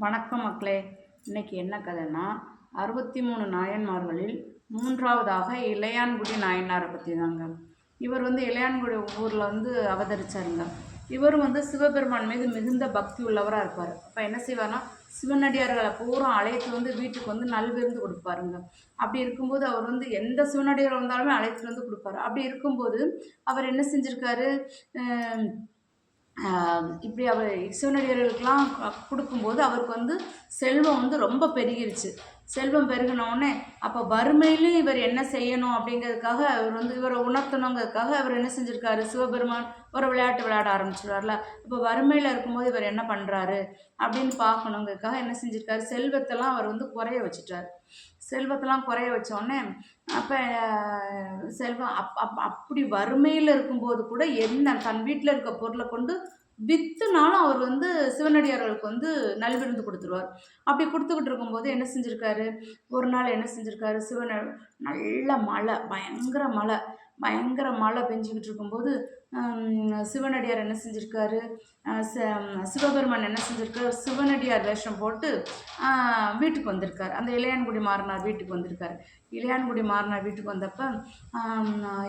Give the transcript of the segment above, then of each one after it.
வணக்கம் மக்களே. இன்னைக்கு என்ன கதைன்னா 63 நாயன்மார்களில் மூன்றாவதாக இளையான்குடி நாயனாரை பற்றி தாங்க. இவர் இளையான்குடி ஊரில் அவதரிச்சாருங்க. இவர் சிவபெருமான் மீது மிகுந்த பக்தி உள்ளவராக இருப்பார். அப்போ என்ன செய்வார்னா, சிவனடியார்களை பூரா அழைத்து வீட்டுக்கு நல்விருந்து கொடுப்பாருங்க. அப்படி இருக்கும்போது அவர் எந்த சிவனடியார் வந்தாலுமே அழைத்துட்டு கொடுப்பாரு. அப்படி இருக்கும்போது அவர் என்ன செஞ்சுருக்காரு, இப்படி அவர் சிவனடியார்களுக்கெல்லாம் கொடுக்கும்போது அவருக்கு செல்வம் ரொம்ப பெருகிருச்சு. செல்வம் பெருகினோடனே அப்போ வறுமையிலும் இவர் என்ன செய்யணும் அப்படிங்கிறதுக்காக இவரை உணர்த்தணுங்கிறதுக்காக அவர் என்ன செஞ்சுருக்காரு, சிவபெருமான் ஒரு விளையாட்டு விளையாட ஆரம்பிச்சிடுவார்ல. இப்போ வறுமையில் இருக்கும்போது இவர் என்ன பண்ணுறாரு அப்படின்னு பார்க்கணுங்கிறதுக்காக என்ன செஞ்சுருக்காரு, செல்வத்தெல்லாம் அவர் குறைய வச்சுட்டார். செல்வத்தெல்லாம் குறைய வச்சோடனே அப்போ செல்வம் அப்படி வறுமையில் இருக்கும்போது கூட தன் வீட்டில் இருக்க பொருளை கொண்டு விற்றுனாலும் அவர் சிவனடியார்களுக்கு நல்விருந்து கொடுத்துருவார். அப்படி கொடுத்துக்கிட்டு இருக்கும்போது என்ன செஞ்சுருக்காரு, ஒரு நாள் என்ன செஞ்சுருக்காரு, நல்ல மழை, பயங்கர மழை பெஞ்சிக்கிட்டு இருக்கும்போது சிவனடியார் என்ன செஞ்சுருக்காரு, சிவபெருமான் என்ன செஞ்சுருக்காரு, சிவனடியார் வேஷம் போட்டு வீட்டுக்கு வந்திருக்கார். அந்த இளையான்குடி மாறனார் வீட்டுக்கு வந்திருக்காரு. இளையான்குடி மாறனார் வீட்டுக்கு வந்தப்போ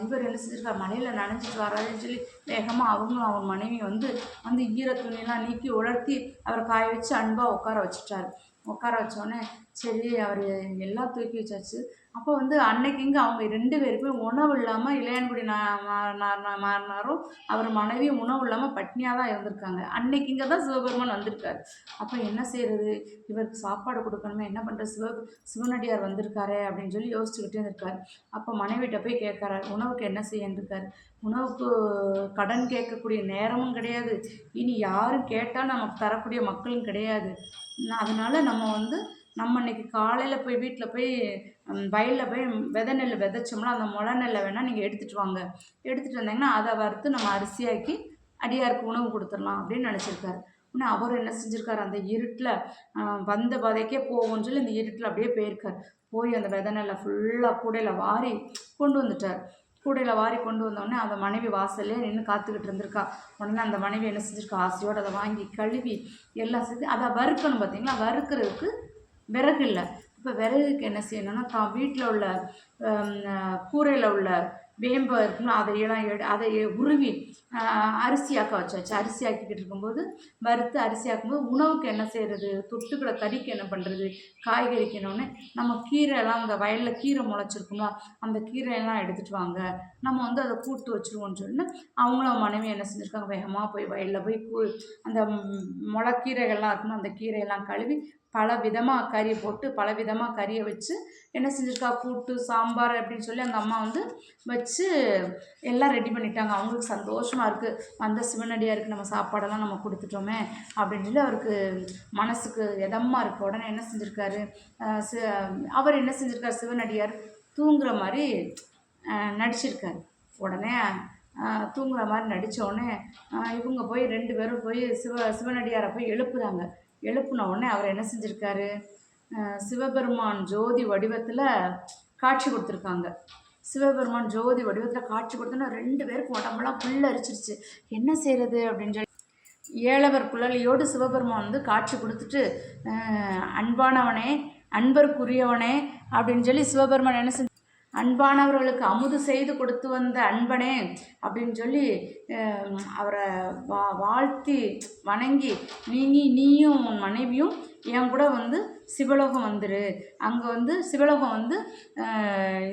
இவர் என்ன செஞ்சுருக்கார், மழையில் நனைஞ்சிட்டு வராதுன்னு சொல்லி வேகமாக அவங்களும் அவங்க மனைவி ஈர துணியெல்லாம் நீக்கி உலர்த்தி அவரை காய வச்சு அன்பாக உட்கார வச்சுட்டார். உட்கார வச்சோடனே சரி அவர் எல்லாம் தூக்கி வச்சாச்சு. அப்போ அன்னைக்கு இங்கே அவங்க 2 பேருக்குமே உணவு இல்லாமல் இளையான்குடி மாறினாரும் அவர் மனைவியும் உணவு இல்லாமல் பட்னியாக தான் இருந்திருக்காங்க. அன்னைக்கு இங்கே தான் சிவபெருமான் வந்திருக்காரு. அப்போ என்ன செய்கிறது, இவருக்கு சாப்பாடு கொடுக்கணுமே, என்ன பண்ணுறது, சிவனடியார் வந்திருக்காரு அப்படின்னு சொல்லி யோசிச்சுக்கிட்டே இருக்கார். அப்போ மனைவிட்ட போய் கேட்குறாரு, உணவுக்கு என்ன செய்யன்றிருக்காரு. உணவுக்கு கடன் கேட்கக்கூடிய நேரமும் கிடையாது, இனி யாரும் கேட்டால் நமக்கு தரக்கூடிய மக்களும் கிடையாது. அதனால் நம்ம இன்னைக்கு காலையில் போய் வீட்டில் போய் வயலில் போய் விதை நெல் விதைச்சோம்னா அந்த முளை நெல்லை வேணால் நீங்கள் எடுத்துகிட்டு வாங்க. எடுத்துகிட்டு வந்தீங்கன்னா அதை வறுத்து நம்ம அரிசியாக்கி அடியாருக்கு உணவு கொடுத்துடலாம் அப்படின்னு நினச்சிருக்காரு. ஆனால் அவர் என்ன செஞ்சுருக்காரு, அந்த இருட்டில் வந்த வதைக்கே போகும்னு சொல்லி இந்த இருட்டில் அப்படியே போயிருக்கார். போய் அந்த விதை நெல்லை ஃபுல்லாக கூடையில் வாரி கொண்டு வந்துட்டார். கூடையில் வாரி கொண்டு வந்தோடனே அந்த மனைவி வாசல்லே நின்று காத்துக்கிட்டு இருந்திருக்கா. உடனே அந்த மனைவி என்ன செஞ்சுருக்கா, ஆசையோடு அதை வாங்கி கழுவி எல்லாம் செஞ்சு அதை வறுக்கணும். பார்த்தீங்களா, வறுக்கிறதுக்கு விறகு இல்லை. இப்போ விறகுக்கு என்ன செய்யணும்னா, தான் வீட்டில் உள்ள கூரையில் உள்ள வேம்பு இருக்குங்களா, அதை உருவி அரிசியாக்க வச்சாச்சு. அரிசியாக்கிக்கிட்டு இருக்கும்போது வறுத்து அரிசியாக்கும்போது உணவுக்கு என்ன செய்கிறது, தொட்டுக்கிற கறிக்கு என்ன பண்ணுறது, காய்கறிக்கணுன்னே நம்ம கீரையெல்லாம் அந்த வயலில் கீரை முளைச்சிருக்குங்களா, அந்த கீரையெல்லாம் எடுத்துகிட்டு வாங்க, நம்ம அதை கூட்டு வச்சுருவோன்னு சொல்லி அவங்களும் மனைவி என்ன செஞ்சுருக்காங்க, வேகமாக போய் வயலில் போய் அந்த முளைக்கீரைகள்லாம் இருக்குன்னா அந்த கீரையெல்லாம் கழுவி பல விதமாக கறி போட்டு பல விதமாக கறியை வச்சு என்ன செஞ்சுருக்கா, கூட்டு சாம்பார் அப்படின்னு சொல்லி அந்த அம்மா வச்சு எல்லாம் ரெடி பண்ணிட்டாங்க. அவங்களுக்கு சந்தோஷமாக இருக்குது, அந்த சிவனடியாருக்கு நம்ம சாப்பாடெல்லாம் நம்ம கொடுத்துட்டோமே அப்படின்னு சொல்லி அவருக்கு மனசுக்கு எதமாக இருக்குது. உடனே என்ன செஞ்சுருக்காரு, அவர் என்ன செஞ்சுருக்கார், சிவனடியார் தூங்குற மாதிரி நடிச்சிருக்கார். உடனே தூங்குற மாதிரி நடித்தோடனே இவங்க போய் 2 பேரும் போய் சிவனடியாரை போய் எழுப்புறாங்க. எழுப்புன உடனே அவர் என்ன செஞ்சுருக்காரு, சிவபெருமான் ஜோதி வடிவத்தில் காட்சி கொடுத்துருக்காங்க. சிவபெருமான் ஜோதி வடிவத்தில் காட்சி கொடுத்தோன்னா 2 பேருக்கும் உடம்புலாம் புல்லரிச்சிருச்சு. என்ன செய்கிறது அப்படின்னு சொல்லி ஏழவர் குழலியோடு சிவபெருமான் காட்சி கொடுத்துட்டு, அன்பானவனே, அன்பருக்குரியவனே அப்படின்னு சொல்லி சிவபெருமான் என்ன செஞ்சு, அன்பானவர்களுக்கு அமுது செய்து கொடுத்து வந்த அன்பனே அப்படின்னு சொல்லி அவரை வாழ்த்தி வணங்கி, நீயும் உன் மனைவியும் என் கூட சிவலோகம் வந்துரு, அங்கே சிவலோகம்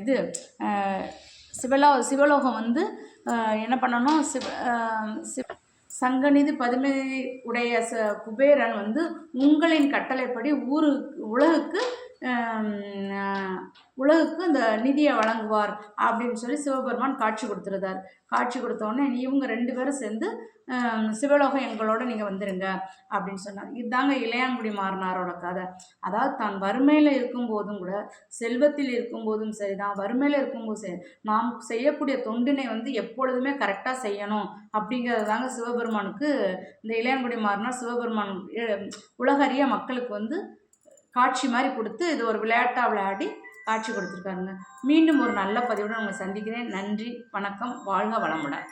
இது சிவலோகம் என்ன பண்ணணும், சங்கநிதி பதுமதி உடைய குபேரன் உங்களின் கட்டளைப்படி உலகுக்கு இந்த நிதியை வழங்குவார் அப்படின்னு சொல்லி சிவபெருமான் காட்சி கொடுத்துருந்தார். காட்சி கொடுத்தோடனே இவங்க 2 பேரும் சேர்ந்து சிவலோகம் எங்களோட நீங்கள் வந்துடுங்க அப்படின்னு சொன்னார். இதுதாங்க இளையான்குடி மாறனாரோட கதை. அதாவது தான் வறுமையில் இருக்கும்போதும் கூட, செல்வத்தில் இருக்கும்போதும் சரி தான், வறுமையில் இருக்கும்போது சரி, நாம் செய்யக்கூடிய தொண்டினை எப்பொழுதுமே கரெக்டாக செய்யணும் அப்படிங்கிறது தாங்க சிவபெருமானுக்கு இந்த இளையான்குடி மாறனார் சிவபெருமான் உலகறிய மக்களுக்கு காட்சி மாதிரி கொடுத்து இது ஒரு விளையாட்டாக விளையாடி காட்சி கொடுத்துருக்காருங்க. மீண்டும் ஒரு நல்ல பதிவுடன் உங்களை சந்திக்கிறேன். நன்றி, வணக்கம், வாழ்க வளமுடன்.